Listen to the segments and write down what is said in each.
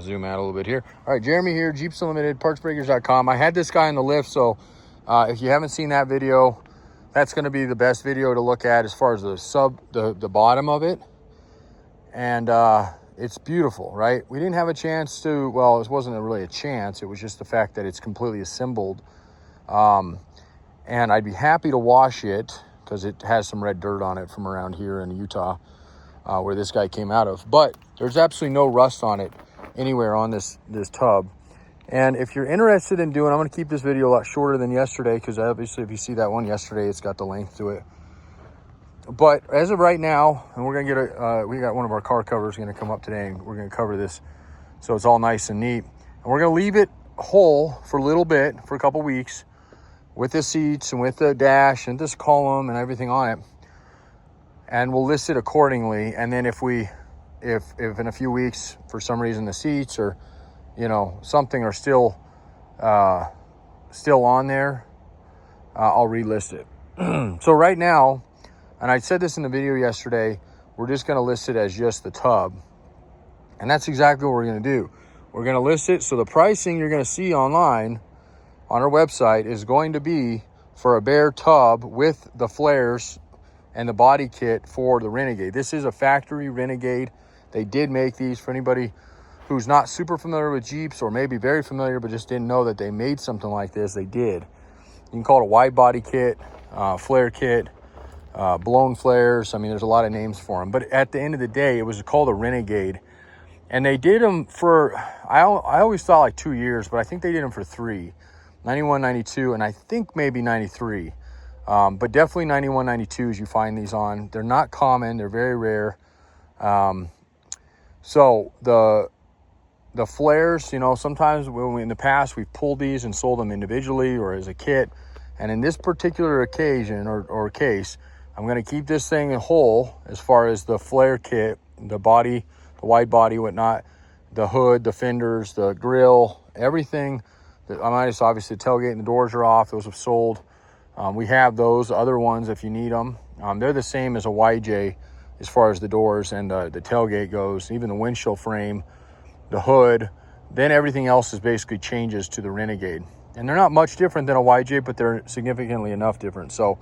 Zoom out a little bit here. All right, Jeremy here, Jeeps Unlimited, partsbreakers.com. I had this guy in the lift, so if you haven't seen that video, that's going to be the best video to look at as far as the bottom of it. And it's beautiful, right? We didn't have a chance to, well, it wasn't really a chance. It was just the fact that it's completely assembled. And I'd be happy to wash it because it has some red dirt on it from around here in Utah, where this guy came out of. But there's absolutely no rust on it anywhere on this tub. And if you're interested in doing, I'm going to keep this video a lot shorter than yesterday, because obviously if you see that one yesterday, it's got the length to it. But as of right now, and we're going to get we got one of our car covers going to come up today, and we're going to cover this so it's all nice and neat. And we're going to leave it whole for a little bit, for a couple weeks, with the seats and with the dash and this column and everything on it. And we'll list it accordingly. And then if in a few weeks, for some reason, the seats or, something are still on there, I'll relist it. So right now, and I said this in the video yesterday, we're just going to list it as just the tub. And that's exactly what we're going to do. We're going to list it. So the pricing you're going to see online on our website is going to be for a bare tub with the flares and the body kit for the Renegade. This is a factory Renegade. They did make these. For anybody who's not super familiar with Jeeps, or maybe very familiar but just didn't know that they made something like this, they did. You can call it a wide body kit, flare kit, blown flares. I mean, there's a lot of names for them. But at the end of the day, it was called a Renegade. And they did them for, I always thought like 2 years, but I think they did them for 3. 91, 92, and I think maybe 93. But definitely 91, 92s you find these on. They're not common. They're very rare. So the flares, sometimes in the past we've pulled these and sold them individually or as a kit. And in this particular occasion or case, I'm going to keep this thing whole as far as the flare kit, the body, the wide body, whatnot, the hood, the fenders, the grill, everything. Obviously the tailgate and the doors are off. Those have sold. We have those other ones if you need them. They're the same as a YJ as far as the doors and the tailgate goes, even the windshield frame, the hood. Then everything else is basically changes to the Renegade. And they're not much different than a YJ, but they're significantly enough different. So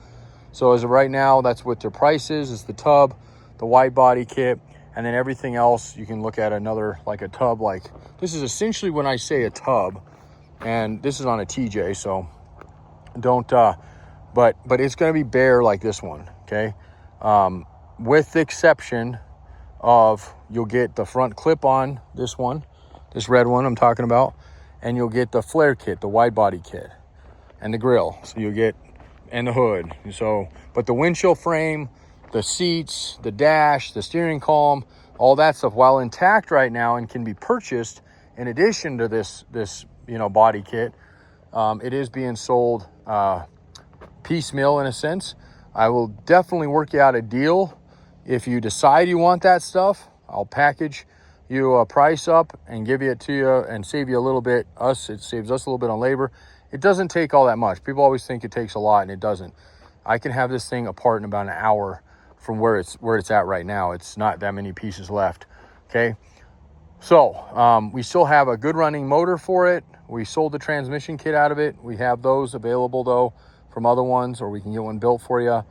as of right now, that's what their price is the tub, the wide body kit, and then everything else you can look at another, like a tub. Like this is essentially when I say a tub, and this is on a TJ, so don't, but it's going to be bare like this one, okay? With the exception of you'll get the front clip on this one, this red one I'm talking about, and you'll get the flare kit, the wide body kit, and the grill. So you'll get, and the hood. So, but the windshield frame, the seats, the dash, the steering column, all that stuff, while intact right now and can be purchased in addition to this body kit, it is being sold piecemeal in a sense. I will definitely work you out a deal. If you decide you want that stuff, I'll package you a price up and give it to you and save you a little bit. It saves us a little bit on labor. It doesn't take all that much. People always think it takes a lot, and it doesn't. I can have this thing apart in about an hour from where it's at right now. It's not that many pieces left. Okay. So we still have a good running motor for it. We sold the transmission kit out of it. We have those available though from other ones, or we can get one built for you.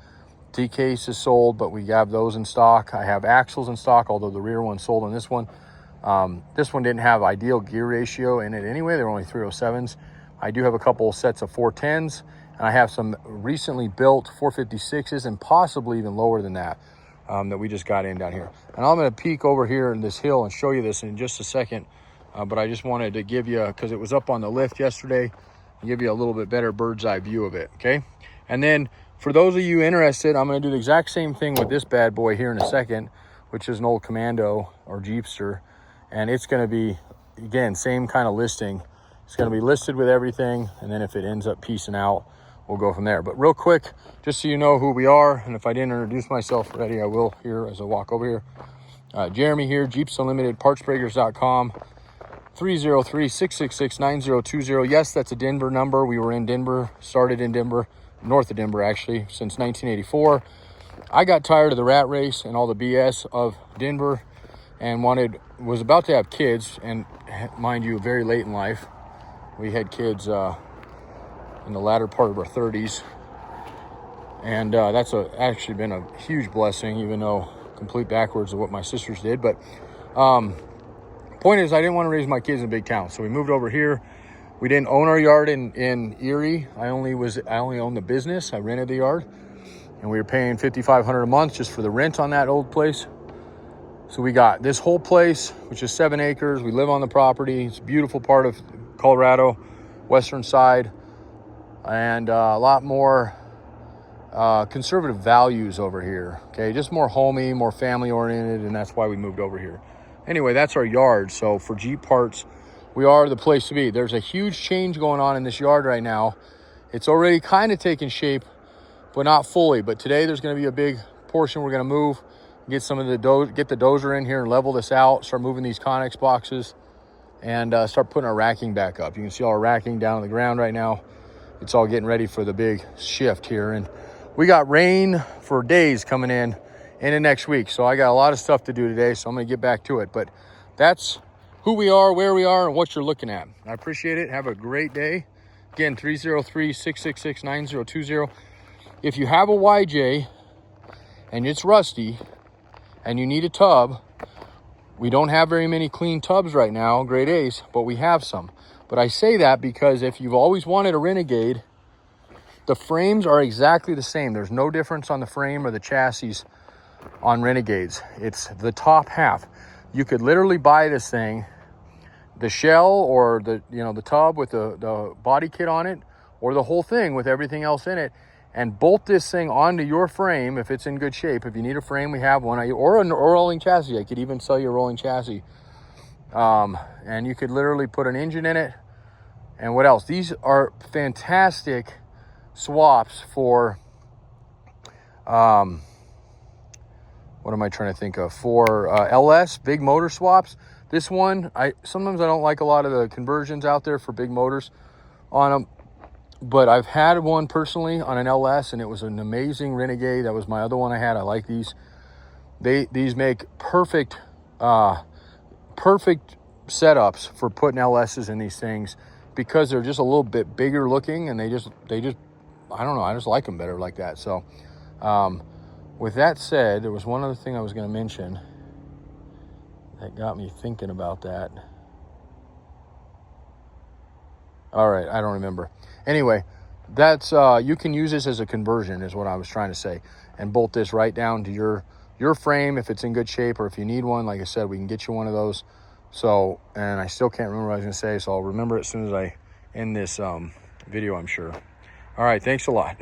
T-case is sold, but we have those in stock. I have axles in stock, although the rear one sold on this one. This one didn't have ideal gear ratio in it anyway. They were only 307s. I do have a couple sets of 410s, and I have some recently built 456s and possibly even lower than that, that we just got in down here. And I'm going to peek over here in this hill and show you this in just a second. But I just wanted to give you, because it was up on the lift yesterday, give you a little bit better bird's eye view of it, okay? And then for those of you interested, I'm going to do the exact same thing with this bad boy here in a second, which is an old Commando or Jeepster. And it's going to be, again, same kind of listing. It's going to be listed with everything, and then if it ends up piecing out, we'll go from there. But real quick, just so you know who we are, and if I didn't introduce myself already, I will here as I walk over here. Jeremy here, Jeeps Unlimited, partsbreakers.com, 303-666-9020. Yes, that's a Denver number. We were in Denver, started in Denver, north of Denver actually, since 1984. I got tired of the rat race and all the BS of Denver and was about to have kids and mind you, very late in life. We had kids in the latter part of our 30s. And that's actually been a huge blessing, even though complete backwards of what my sisters did. But point is, I didn't want to raise my kids in a big town. So we moved over here. We didn't own our yard in Erie. I only owned the business. I rented the yard. And we were paying $5,500 a month just for the rent on that old place. So we got this whole place, which is 7 acres. We live on the property. It's a beautiful part of Colorado, western side. And a lot more conservative values over here. Okay, just more homey, more family oriented, and that's why we moved over here. Anyway, that's our yard. So for Jeep parts, we are the place to be. There's a huge change going on in this yard right now. It's already kind of taken shape, but not fully. But today there's going to be a big portion we're going to move, get some of the get the dozer in here and level this out, start moving these Connex boxes, and start putting our racking back up. You can see all our racking down on the ground right now. It's all getting ready for the big shift here. And we got rain for days coming in the next week. So I got a lot of stuff to do today, so I'm going to get back to it. But that's who we are, where we are, and what you're looking at. I appreciate it. Have a great day. Again, 303-666-9020. If you have a YJ and it's rusty and you need a tub, we don't have very many clean tubs right now, grade A's, but we have some. But I say that because if you've always wanted a Renegade, the frames are exactly the same. There's no difference on the frame or the chassis on Renegades. It's the top half. You could literally buy this thing, the shell or the tub with the body kit on it, or the whole thing with everything else in it, and bolt this thing onto your frame if it's in good shape. If you need a frame, we have one, or a rolling chassis. I could even sell you a rolling chassis. And you could literally put an engine in it. And what else? These are fantastic swaps for what am I trying to think of, for LS big motor swaps. This one, sometimes I don't like a lot of the conversions out there for big motors on them, but I've had one personally on an LS, and it was an amazing Renegade. That was my other one I had. I like these. These make perfect setups for putting LSs in these things, because they're just a little bit bigger looking, and they just I don't know, I just like them better like that. So with that said, there was one other thing I was going to mention that got me thinking about that. All right, I don't remember. Anyway, that's you can use this as a conversion is what I was trying to say, and bolt this right down to your frame if it's in good shape, or if you need one, like I said, we can get you one of those. So, and I still can't remember what I was going to say, so I'll remember it as soon as I end this video, I'm sure. All right, thanks a lot.